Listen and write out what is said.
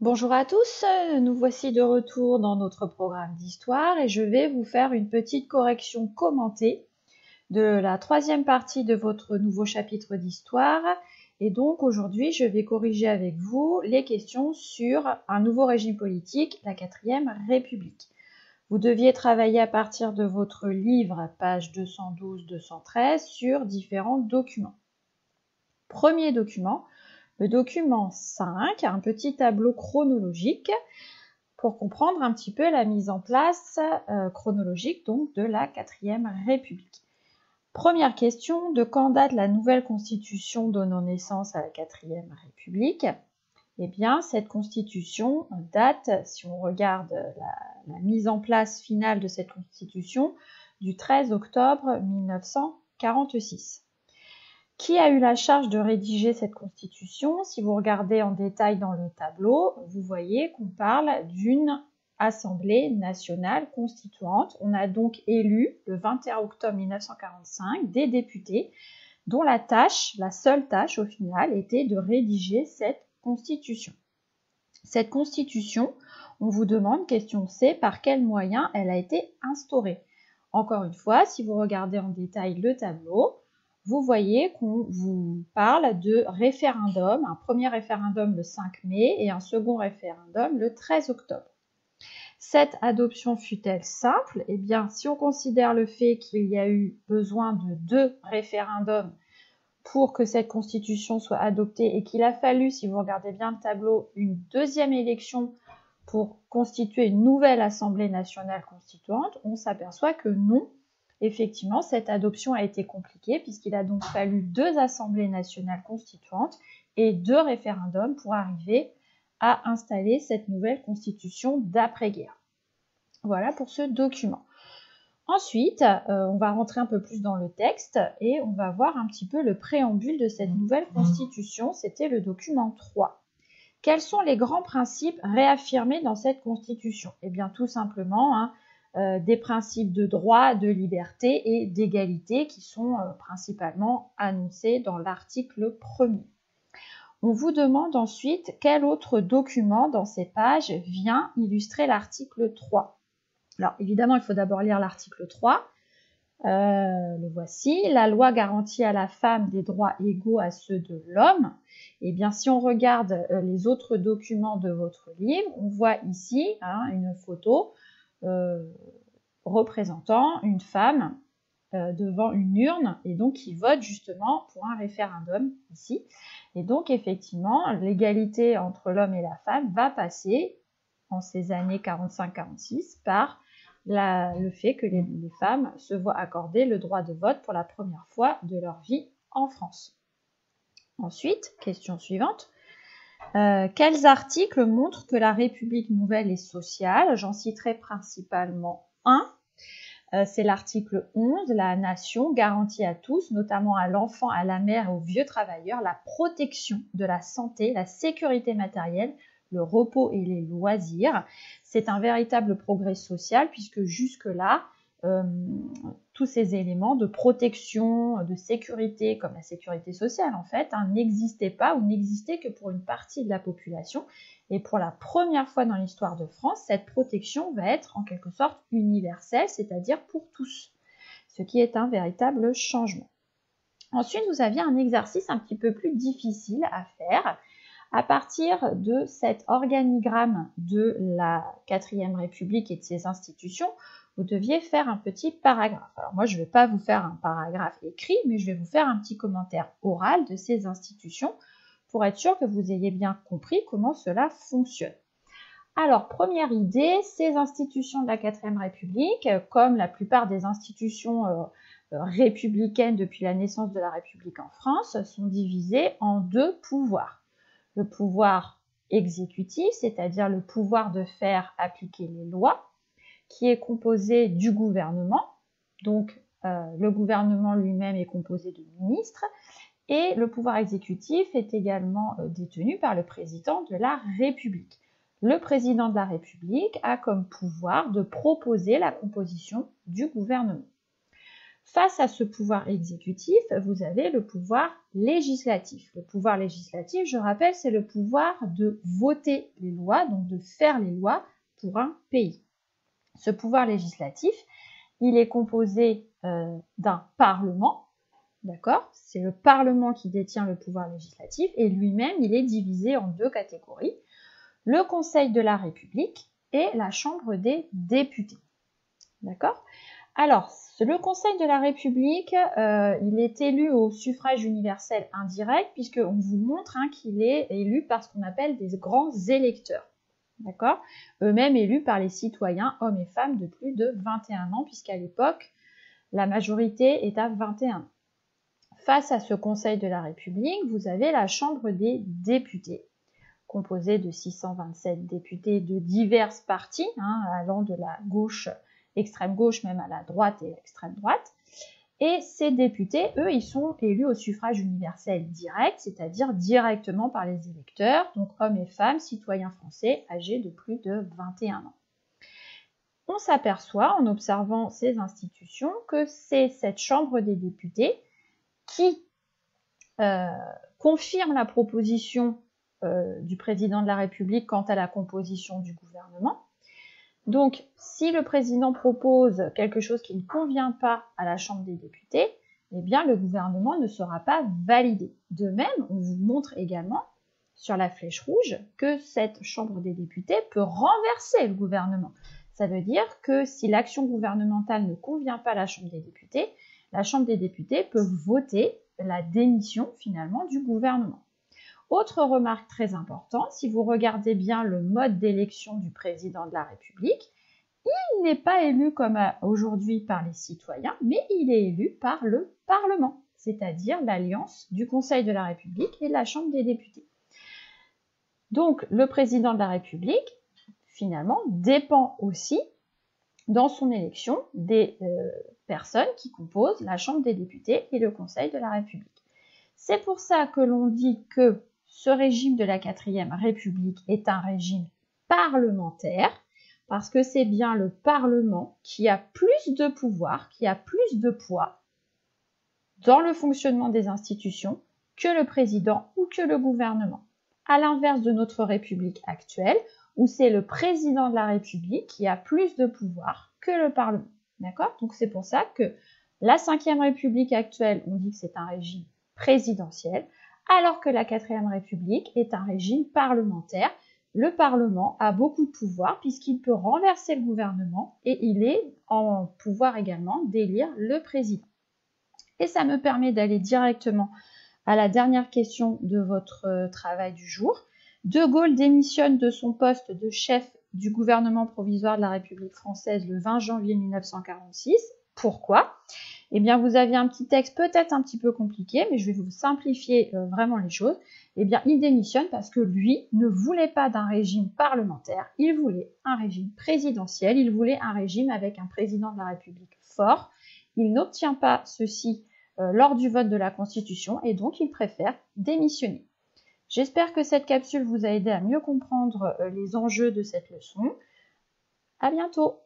Bonjour à tous, nous voici de retour dans notre programme d'histoire et je vais vous faire une petite correction commentée de la troisième partie de votre nouveau chapitre d'histoire. Et donc aujourd'hui, je vais corriger avec vous les questions sur un nouveau régime politique, la 4e République. Vous deviez travailler à partir de votre livre, page 212-213, sur différents documents. Premier document. Le document 5, un petit tableau chronologique pour comprendre un petit peu la mise en place chronologique donc, de la 4e République. Première question, de quand date la nouvelle constitution donnant naissance à la 4e République? Eh bien, cette constitution date, si on regarde la mise en place finale de cette constitution, du 13 octobre 1946. Qui a eu la charge de rédiger cette constitution? Si vous regardez en détail dans le tableau, vous voyez qu'on parle d'une Assemblée nationale constituante. On a donc élu, le 21 octobre 1945, des députés dont la seule tâche au final, était de rédiger cette constitution. Cette constitution, on vous demande, question C, par quels moyens elle a été instaurée? Encore une fois, si vous regardez en détail le tableau, vous voyez qu'on vous parle de référendum, un premier référendum le 5 mai et un second référendum le 13 octobre. Cette adoption fut-elle simple? Eh bien, si on considère le fait qu'il y a eu besoin de 2 référendums pour que cette constitution soit adoptée et qu'il a fallu, si vous regardez bien le tableau, une deuxième élection pour constituer une nouvelle Assemblée nationale constituante, on s'aperçoit que non. Effectivement, cette adoption a été compliquée puisqu'il a donc fallu 2 assemblées nationales constituantes et 2 référendums pour arriver à installer cette nouvelle constitution d'après-guerre. Voilà pour ce document. Ensuite, on va rentrer un peu plus dans le texte et on va voir un petit peu le préambule de cette nouvelle constitution. C'était le document 3. Quels sont les grands principes réaffirmés dans cette constitution? Eh bien, tout simplement, des principes de droit, de liberté et d'égalité qui sont principalement annoncés dans l'article 1er. On vous demande ensuite quel autre document dans ces pages vient illustrer l'article 3. Alors évidemment, il faut d'abord lire l'article 3. Le voici. La loi garantit à la femme des droits égaux à ceux de l'homme. Eh bien, si on regarde les autres documents de votre livre, on voit ici une photo représentant une femme devant une urne et donc qui vote justement pour un référendum ici. Et donc effectivement, l'égalité entre l'homme et la femme va passer en ces années 45-46 par le fait que les femmes se voient accorder le droit de vote pour la première fois de leur vie en France. Ensuite, question suivante. Quels articles montrent que la République nouvelle est sociale? J'en citerai principalement un. C'est l'article 11, la nation garantit à tous, notamment à l'enfant, à la mère et aux vieux travailleurs, la protection de la santé, la sécurité matérielle, le repos et les loisirs. C'est un véritable progrès social puisque jusque-là, tous ces éléments de protection, de sécurité, comme la sécurité sociale en fait, n'existaient pas ou n'existaient que pour une partie de la population. Et pour la première fois dans l'histoire de France, cette protection va être en quelque sorte universelle, c'est-à-dire pour tous, ce qui est un véritable changement. Ensuite, vous aviez un exercice un petit peu plus difficile à faire. À partir de cet organigramme de la 4e République et de ses institutions, vous deviez faire un petit paragraphe. Alors moi, je ne vais pas vous faire un paragraphe écrit, mais je vais vous faire un petit commentaire oral de ces institutions pour être sûr que vous ayez bien compris comment cela fonctionne. Alors, première idée, ces institutions de la 4e République, comme la plupart des institutions républicaines depuis la naissance de la République en France, sont divisées en 2 pouvoirs. Le pouvoir exécutif, c'est-à-dire le pouvoir de faire appliquer les lois, qui est composé du gouvernement, donc le gouvernement lui-même est composé de ministres, et le pouvoir exécutif est également détenu par le président de la République. Le président de la République a comme pouvoir de proposer la composition du gouvernement. Face à ce pouvoir exécutif, vous avez le pouvoir législatif. Le pouvoir législatif, je rappelle, c'est le pouvoir de voter les lois, donc de faire les lois pour un pays. Ce pouvoir législatif, il est composé d'un parlement, d'accord? C'est le parlement qui détient le pouvoir législatif et lui-même, il est divisé en deux catégories. Le Conseil de la République et la Chambre des députés, d'accord? Alors, le Conseil de la République, il est élu au suffrage universel indirect, puisqu'on vous montre qu'il est élu par ce qu'on appelle des grands électeurs. D'accord? Eux-mêmes élus par les citoyens, hommes et femmes de plus de 21 ans, puisqu'à l'époque, la majorité est à 21 ans. Face à ce Conseil de la République, vous avez la Chambre des députés, composée de 627 députés de diverses partis, allant de la gauche, extrême gauche, même à la droite et l'extrême droite. Et ces députés, eux, ils sont élus au suffrage universel direct, c'est-à-dire directement par les électeurs, donc hommes et femmes, citoyens français âgés de plus de 21 ans. On s'aperçoit, en observant ces institutions, que c'est cette Chambre des députés qui confirme la proposition du président de la République quant à la composition du gouvernement. Donc, si le président propose quelque chose qui ne convient pas à la Chambre des députés, eh bien, le gouvernement ne sera pas validé. De même, on vous montre également sur la flèche rouge que cette Chambre des députés peut renverser le gouvernement. Ça veut dire que si l'action gouvernementale ne convient pas à la Chambre des députés, la Chambre des députés peut voter la démission finalement du gouvernement. Autre remarque très importante, si vous regardez bien le mode d'élection du président de la République, il n'est pas élu comme aujourd'hui par les citoyens, mais il est élu par le Parlement, c'est-à-dire l'alliance du Conseil de la République et de la Chambre des députés. Donc le président de la République, finalement, dépend aussi dans son élection des personnes qui composent la Chambre des députés et le Conseil de la République. C'est pour ça que l'on dit que ce régime de la 4e République est un régime parlementaire, parce que c'est bien le Parlement qui a plus de pouvoir, qui a plus de poids dans le fonctionnement des institutions que le président ou que le gouvernement. À l'inverse de notre République actuelle, où c'est le président de la République qui a plus de pouvoir que le Parlement. D'accord? Donc c'est pour ça que la 5e République actuelle, on dit que c'est un régime présidentiel, alors que la 4e République est un régime parlementaire. Le Parlement a beaucoup de pouvoir puisqu'il peut renverser le gouvernement et il est en pouvoir également d'élire le président. Et ça me permet d'aller directement à la dernière question de votre travail du jour. De Gaulle démissionne de son poste de chef du gouvernement provisoire de la République française le 20 janvier 1946. Pourquoi ? Eh bien, vous aviez un petit texte peut-être un petit peu compliqué, mais je vais vous simplifier vraiment les choses. Eh bien, il démissionne parce que lui ne voulait pas d'un régime parlementaire, il voulait un régime présidentiel, il voulait un régime avec un président de la République fort. Il n'obtient pas ceci lors du vote de la Constitution et donc il préfère démissionner. J'espère que cette capsule vous a aidé à mieux comprendre les enjeux de cette leçon. À bientôt!